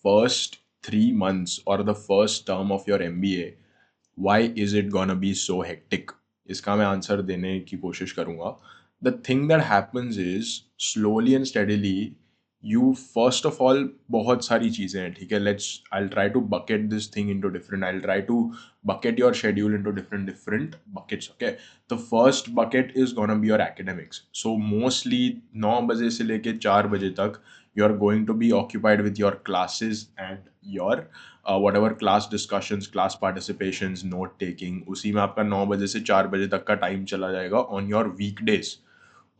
first 3 months or the first term of your MBA, why is it gonna be so hectic? इसका मैं answer देने की कोशिश करूँगा. The thing that happens is slowly and steadily you first of all बहुत सारी चीज़ें हैं, ठीक है. I'll try to bucket this thing into different, I'll try to bucket your schedule into different buckets. Okay, the first bucket is gonna be your academics. So mostly 9 बजे से लेके 4 बजे तक you are going to be occupied with your classes and your whatever class discussions, class participations, note taking. उसी में आपका 9 बजे से 4 बजे तक का टाइम चला जाएगा on your weekdays.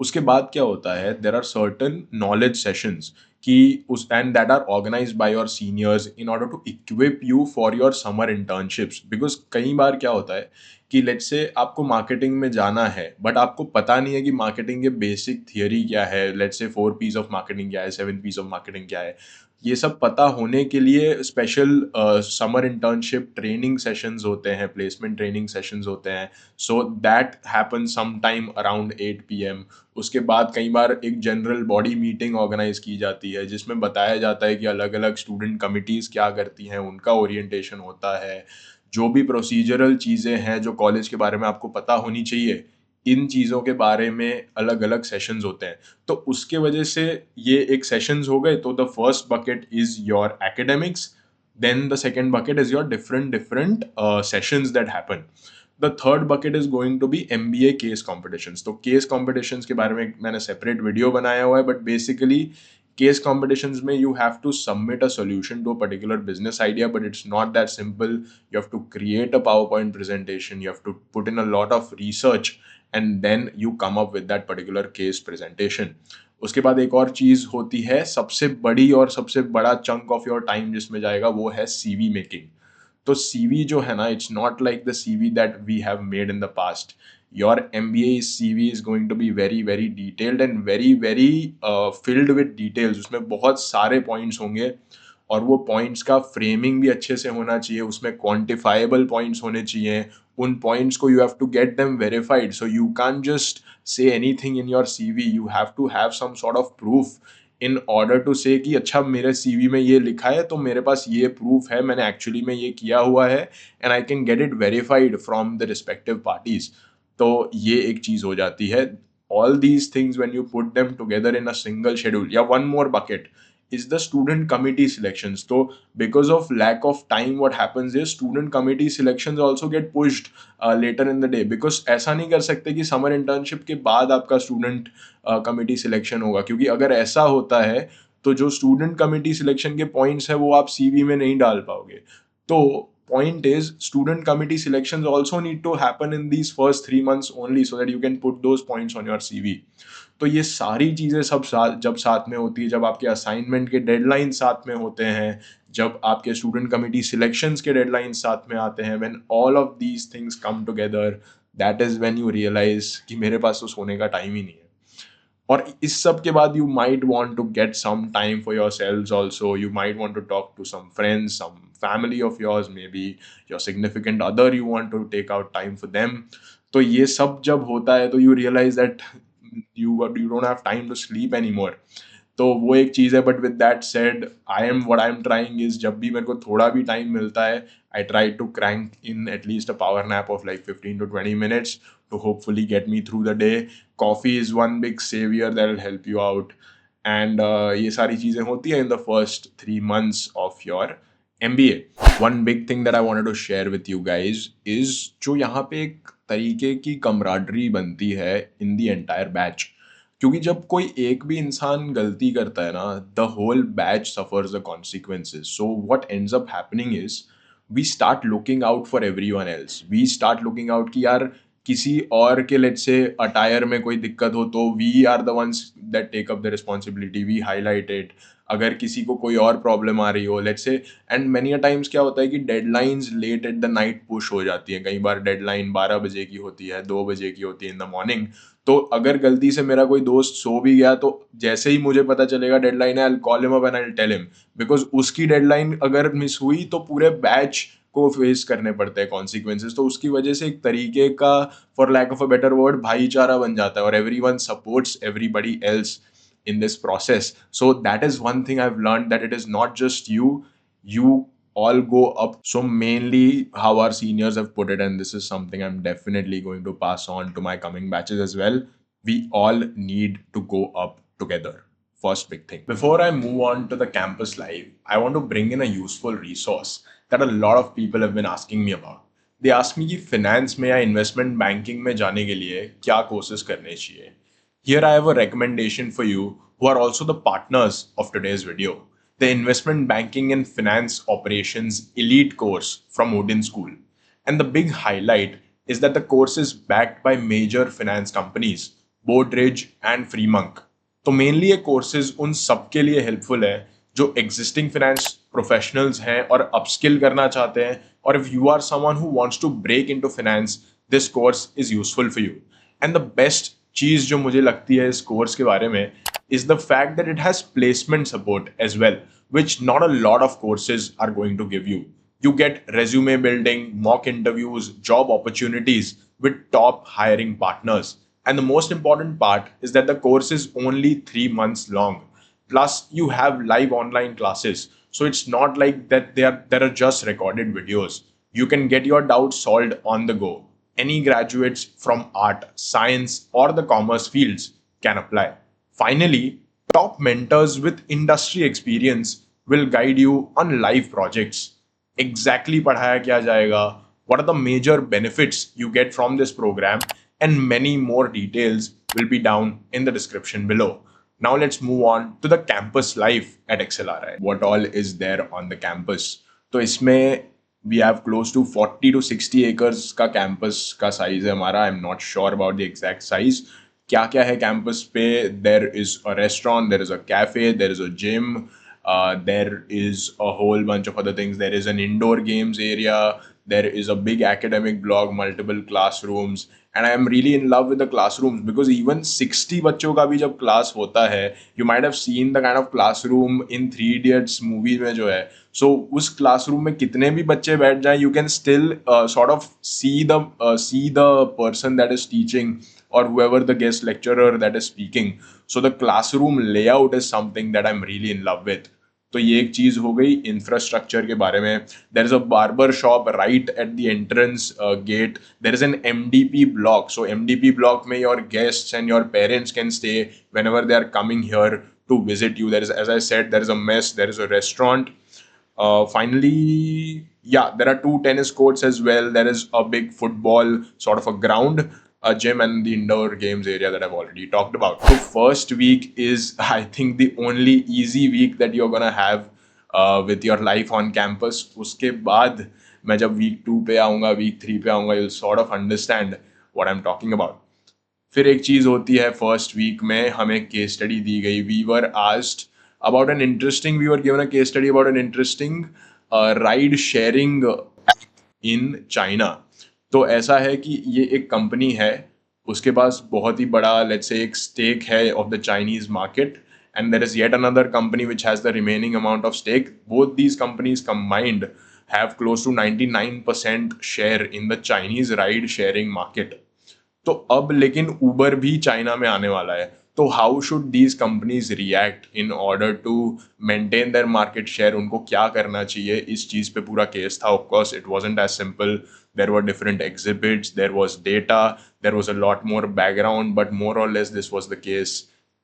उसके बाद क्या होता है, there are certain knowledge sessions कि उस and that are organized by your seniors in order to equip you for your summer internships. Because कई बार क्या होता है कि लेट्स से आपको मार्केटिंग में जाना है बट आपको पता नहीं है कि मार्केटिंग के बेसिक थियरी क्या है, let's say 4 piece of marketing क्या है, 7 पीस ऑफ मार्केटिंग क्या है. ये सब पता होने के लिए special summer internship training sessions होते हैं, प्लेसमेंट ट्रेनिंग सेशंस होते हैं. So that happen some time around 8 PM. उसके बाद कई बार एक जनरल बॉडी मीटिंग ऑर्गेनाइज की जाती है जिसमें बताया जाता है कि अलग अलग स्टूडेंट कमिटीज़ क्या करती हैं, उनका ओरिएंटेशन होता है. जो भी प्रोसीजरल चीज़ें हैं जो कॉलेज के बारे में आपको पता होनी चाहिए, इन चीज़ों के बारे में अलग अलग सेशंस होते हैं. तो उसके वजह से ये एक सेशंस हो गए. तो the first bucket is your academics, then the second bucket is your different sessions that happen. The third bucket is going to be MBA case competitions. तो केस कॉम्पिटिशन्स के बारे में मैंने सेपरेट वीडियो बनाया हुआ है, बट बेसिकली केस कॉम्पिटिशन्स में you have to submit a solution to a particular business idea, but it's not that simple. You have to create a power point presentation, you have to put in a lot of research and then you come up with that particular case presentation. उसके बाद एक और चीज़ होती है, सबसे बड़ी और सबसे बड़ा चंक ऑफ योर टाइम जिसमें जाएगा, वो है CV मेकिंग. तो CV जो है ना, it's not like the CV that we have made in the past. Your MBA CV is going to be very very detailed and very very filled with details. उसमें बहुत सारे points होंगे और वो पॉइंट्स का फ्रेमिंग भी अच्छे से होना चाहिए, उसमें क्वांटिफाइबल पॉइंट्स होने चाहिए. उन पॉइंट्स को you have to get them verified. So you can just say anything in your CV. You have to have some sort of proof in order to say कि अच्छा मेरे CV में ये लिखा है तो मेरे पास ये प्रूफ है, मैंने एक्चुअली में ये किया हुआ है and I can get it verified from the respective parties. तो ये एक चीज़ हो जाती है. All these things when you put them together in a single schedule. या one more bucket is the student committee selections. So because of lack of time, what happens is student committee selections also get pushed later in the day. Because ऐसा नहीं कर सकते कि summer internship के बाद आपका student committee selection होगा, क्योंकि अगर ऐसा होता है तो जो स्टूडेंट कमिटी सिलेक्शन के पॉइंट्स है वो आप CV में नहीं डाल पाओगे. तो point is student committee selections also need to happen in these first 3 months only so that you can put those points on your CV. तो ये सारी चीज़ें सब जब साथ में होती है, जब आपके असाइनमेंट के डेडलाइन साथ में होते हैं, जब आपके स्टूडेंट कमिटी सिलेक्शंस के डेडलाइन साथ में आते हैं, when all of these things come together, that is when you realize कि मेरे पास तो सोने का टाइम ही नहीं है. और इस सब के बाद you might want to get some time for yourselves also. You might want to talk to some friends, some family of yours, maybe your significant other, you want to take out time for them. तो ये सब जब होता है तो you realize that you don't have time to sleep anymore. तो वो एक चीज़ है. But with that said, I am trying is जब भी मेरे को थोड़ा भी टाइम मिलता है, I try to crank in at least a power nap of like 15 to 20 minutes to hopefully get me through the day. Coffee is one big savior that will help you out. And ये सारी चीज़ें होती हैं in the first 3 months of your MBA. One big thing that I wanted to share with you guys is जो यहाँ पे एक तरीके की कमराडरी बनती है in the entire batch. क्योंकि जब कोई एक भी इंसान गलती करता है ना, the whole batch suffers the consequences. So what ends up happening is we start looking out for everyone else. We start looking out कि यार किसी और के लेट्स से अटायर में कोई दिक्कत हो तो we are the ones that take up the responsibility, we highlight it. अगर किसी को कोई और प्रॉब्लम आ रही हो let's say, and many a times क्या होता है कि deadlines late at the night push हो जाती है. कई बार डेडलाइन 12 बजे की होती है, 2 बजे की होती है इन द मॉर्निंग. तो अगर गलती से मेरा कोई दोस्त सो भी गया तो जैसे ही मुझे पता चलेगा डेडलाइन है, I will call him up and I will tell him. Because उसकी डेडलाइन अगर मिस हुई तो पूरे बैच को फेस करने पड़ते हैं कॉन्सिक्वेंसेज. तो उसकी वजह से एक तरीके का, for lack of a better word, भाईचारा बन जाता है और everyone supports everybody else in this process. So that is one thing I've learned, that it is not just you, you all go up. So mainly how our seniors have put it, and this is something I'm definitely going to pass on to my coming batches as well. We all need to go up together. First big thing. Before I move on to the campus life, I want to bring in a useful resource that a lot of people have been asking me about. They ask me कि finance में या investment banking में जाने के लिए क्या courses करने चाहिए. Here I have a recommendation for you who are also the partners of today's video. The Investment Banking and Finance Operations Elite course from Odin School. And the big highlight is that the course is backed by major finance companies, Boardridge and Freemonk. तो mainly ये courses उन सबके लिए helpful है जो existing finance professionals हैं और upskill करना चाहते हैं, और if you are someone who wants to break into finance, this course is useful for you. And the best चीज जो मुझे लगती है इस कोर्स के बारे में is the fact that it has placement support as well, which not a lot of courses are going to give you. You get resume building, mock interviews, job opportunities with top hiring partners. And the most important part is that the course is only 3 months long. Plus, you have live online classes. So it's not like that there are just recorded videos. You can get your doubts solved on the go. Any graduates from art, science, or the commerce fields can apply. Finally, top mentors with industry experience will guide you on live projects. Exactly पढ़ाया क्या जाएगा, what are the major benefits you get from this program, and many more details will be down in the description below. Now let's move on to the campus life at XLRI. What all is there on the campus? तो इसमें we have close to 40 to 60 acres का campus का size है हमारा. I'm not sure about the exact size. क्या क्या है campus पे? There is a restaurant, there is a cafe, there is a gym, there is a whole bunch of other things. There is an indoor games area, there is a big academic block, multiple classrooms, and I am really in love with the classrooms because even 60 बच्चों का भी जब class होता है, you might have seen the kind of classroom in Three Idiots movie में जो है, so उस classroom में कितने भी बच्चे बैठ जाएं, you can still sort of see the person that is teaching or whoever the guest lecturer that is speaking. So the classroom layout is something that I'm really in love with. तो ये एक चीज हो गई infrastructure के बारे में. There is a barber shop right at the entrance gate. There is an MDP block. So MDP block में your guests and your parents can stay whenever they are coming here to visit you. There is, as I said, there is a mess, there is a restaurant. Finally, yeah, there are 2 tennis courts as well. There is a big football sort of a ground, a gym, and the indoor games area that I've already talked about. So first week is, I think, the only easy week that you're gonna have with your life on campus. उसके बाद मैं जब week 2 पे आऊँगा, week 3 पे आऊँगा, you'll sort of understand what I'm talking about. फिर एक चीज़ होती है, फर्स्ट वीक में हमें केस स्टडी दी गई. We were asked about an interesting, we were given a case study about an interesting ride sharing in China. तो ऐसा है कि ये एक कंपनी है, उसके पास बहुत ही बड़ा लेट्स से एक स्टेक है of the Chinese market, and there is yet another company which has the remaining amount of stake. Both these companies combined have close to 99% share in the Chinese ride sharing market. तो अब लेकिन उबर भी China में आने वाला है. तो how should these companies react in order to maintain their market share? उनको क्या करना चाहिए? इस चीज पे पूरा केस था. Of course it wasn't as simple. There were different exhibits, there was data, there was a lot more background, but more और less this was the case.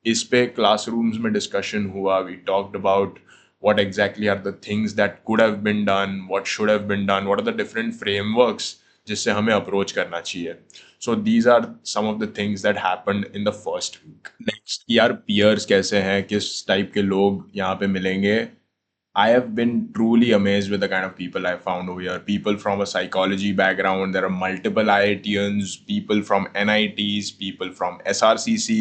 इस पे क्लासरूम्स में डिस्कशन हुआ. We talked about what exactly are the things that could have been done, what should have been done, what are the different frameworks जिससे हमें approach करना चाहिए. So these are some of the things that happened in the first week. Next, यार peers कैसे हैं, किस type के लोग यहाँ पे मिलेंगे. I have been truly amazed with the kind of people I found over here. People from a psychology background. There are multiple IITians, people from NITs, people from SRCC,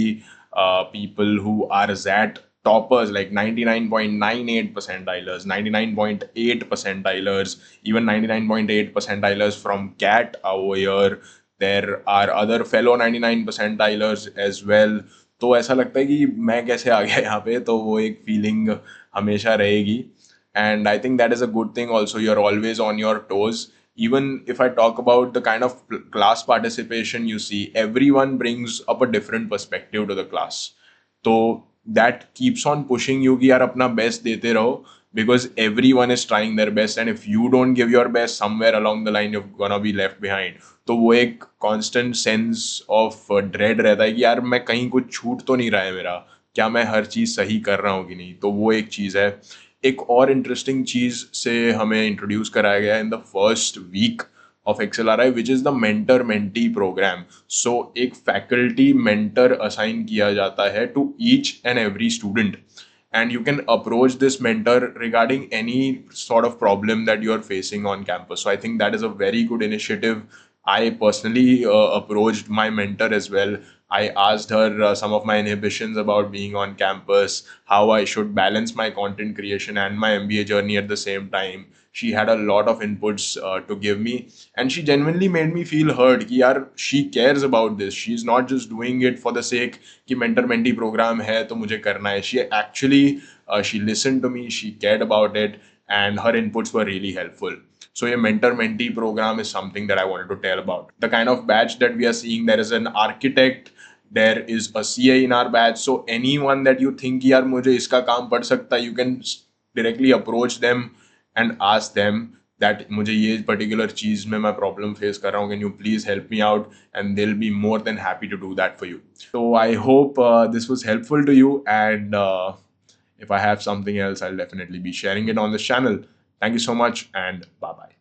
people who are ZAT toppers like 99.98 percentilers, 99.8 percentilers, even 99.8 percentilers from CAT over here. There are other fellow 99 percentilers as well. तो ऐसा लगता है कि मैं कैसे आ गया यहाँ पे, तो वो एक फीलिंग हमेशा रहेगी. And I think that is a good thing also. You're always on your toes. Even if I talk about the kind of class participation you see, everyone brings up a different perspective to the class. So that keeps on pushing you कि यार अपना best देते रहो, because everyone is trying their best, and if you don't give your best, somewhere along the line you're gonna be left behind. तो वो एक constant sense of dread रहता है कि यार मैं कहीं कुछ छूट तो नहीं रहा है मेरा, क्या मैं हर चीज़ सही कर रहा हूँ कि नहीं। तो वो एक चीज़ है। एक और इंटरेस्टिंग चीज़ से हमें इंट्रोड्यूस कराया गया in the first week of XLRI, which is the mentor mentee program. So एक faculty mentor assign किया जाता है to each and every student, and you can approach this mentor regarding any sort of problem that you are facing on campus. So I think that is a very good initiative. I personally approached my mentor as well. I asked her some of my inhibitions about being on campus, how I should balance my content creation and my MBA journey at the same time. She had a lot of inputs to give me, and she genuinely made me feel heard कि यार she cares about this. She's not just doing it for the sake कि mentor mentee program है तो मुझे करना है. She actually she listened to me, she cared about it, and her inputs were really helpful. So a mentor mentee program is something that I wanted to tell about. The kind of batch that we are seeing, there is an architect, there is a CA in our batch. So anyone that you think यार मुझे इसका काम पड़ सकता है, you can directly approach them and ask them that मुझे ये particular चीज़ में मैं problem face कर रहा हूँ, can you please help me out, and they'll be more than happy to do that for you. So I hope this was helpful to you, and if I have something else, I'll definitely be sharing it on this channel. Thank you so much, and bye bye.